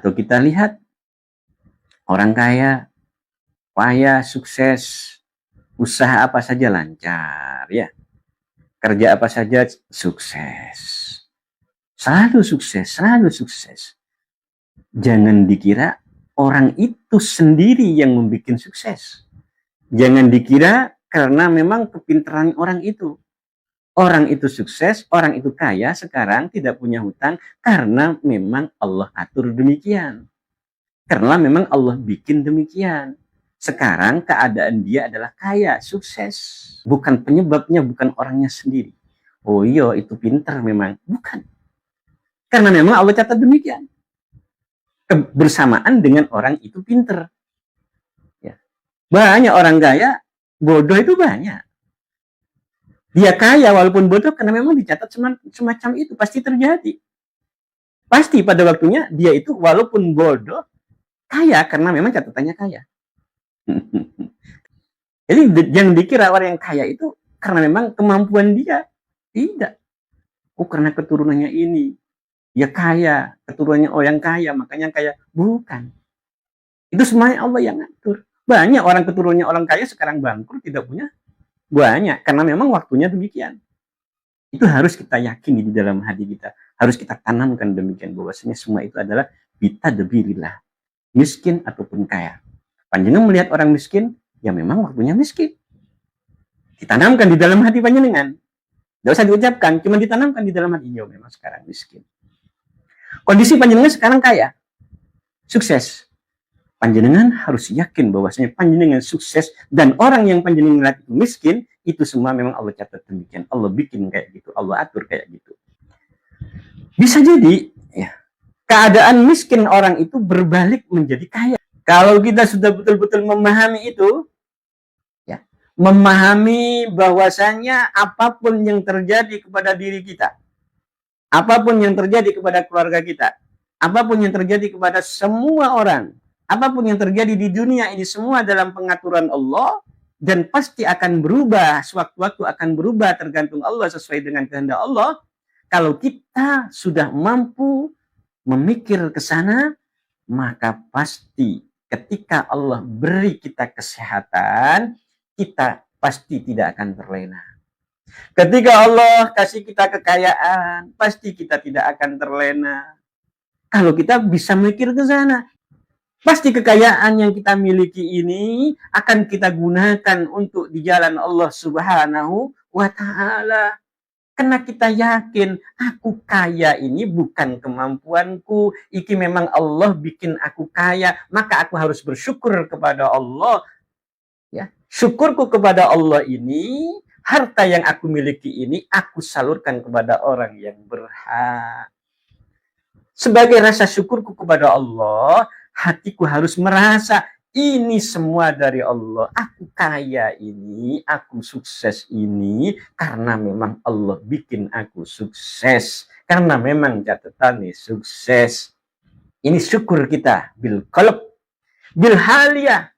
Atau kita lihat orang kaya, sukses, usaha apa saja lancar, ya. Kerja apa saja sukses. Selalu sukses, selalu sukses. Jangan dikira orang itu sendiri yang membuat sukses. Jangan dikira karena memang kepintaran orang itu. Orang itu sukses, orang itu kaya, sekarang tidak punya hutang karena memang Allah atur demikian. Karena memang Allah bikin demikian. Sekarang keadaan dia adalah kaya, sukses. Bukan penyebabnya, bukan orangnya sendiri. Oh iya, itu pintar memang. Bukan. Karena memang Allah catat demikian. Bersamaan dengan orang itu pintar. Ya. Banyak orang kaya, bodoh itu banyak. Dia kaya walaupun bodoh karena memang dicatat semacam itu. Pasti terjadi. Pasti pada waktunya dia itu walaupun bodoh, kaya karena memang catatannya kaya. Jadi jangan dikira orang yang kaya itu karena memang kemampuan dia. Tidak. Oh, karena keturunannya ini. Ya kaya. Keturunannya yang kaya, makanya kaya. Bukan. Itu semuanya Allah yang ngatur. Banyak orang keturunannya orang kaya sekarang bangkrut, tidak punya. Banyak. Karena memang waktunya demikian. Itu harus kita yakini di dalam hati kita. Harus kita tanamkan demikian. Bahwasanya semua itu adalah bitadbirillah. Miskin ataupun kaya. Panjenengan melihat orang miskin, ya memang waktunya miskin. Ditanamkan di dalam hati panjenengan. Tidak usah diucapkan, cuma ditanamkan di dalam hati. Ya memang sekarang miskin. Kondisi panjenengan sekarang kaya. Sukses. Panjenengan harus yakin bahwasanya panjenengan sukses dan orang yang panjenengan lihat itu miskin, itu semua memang Allah catat demikian. Allah bikin kayak gitu, Allah atur kayak gitu. Bisa jadi ya, keadaan miskin orang itu berbalik menjadi kaya. Kalau kita sudah betul-betul memahami itu, ya, memahami bahwasanya apapun yang terjadi kepada diri kita, apapun yang terjadi kepada keluarga kita, apapun yang terjadi kepada semua orang, apapun yang terjadi di dunia ini semua dalam pengaturan Allah dan pasti akan berubah, sewaktu-waktu akan berubah tergantung Allah sesuai dengan kehendak Allah. Kalau kita sudah mampu memikir ke sana, maka pasti ketika Allah beri kita kesehatan, kita pasti tidak akan terlena. Ketika Allah kasih kita kekayaan, pasti kita tidak akan terlena. Kalau kita bisa mikir ke sana, pasti kekayaan yang kita miliki ini akan kita gunakan untuk di jalan Allah Subhanahu wa Ta'ala. Karena kita yakin aku kaya ini bukan kemampuanku, iki memang Allah bikin aku kaya, maka aku harus bersyukur kepada Allah. Ya, syukurku kepada Allah ini, harta yang aku miliki ini aku salurkan kepada orang yang berhak. Sebagai rasa syukurku kepada Allah, hatiku harus merasa ini semua dari Allah. Aku kaya ini, aku sukses ini, karena memang Allah bikin aku sukses. Karena memang catatannya sukses. Ini syukur kita. Bil qalb. Bil haliyah.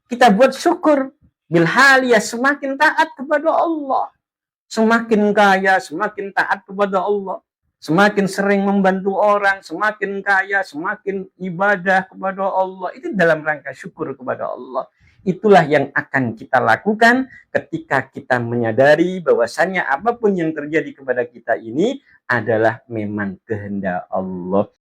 Kita buat syukur. Bil haliyah, semakin taat kepada Allah. Semakin kaya, semakin taat kepada Allah. Semakin sering membantu orang, semakin kaya, semakin ibadah kepada Allah. Itu dalam rangka syukur kepada Allah. Itulah yang akan kita lakukan ketika kita menyadari bahwasannya apapun yang terjadi kepada kita ini adalah memang kehendak Allah.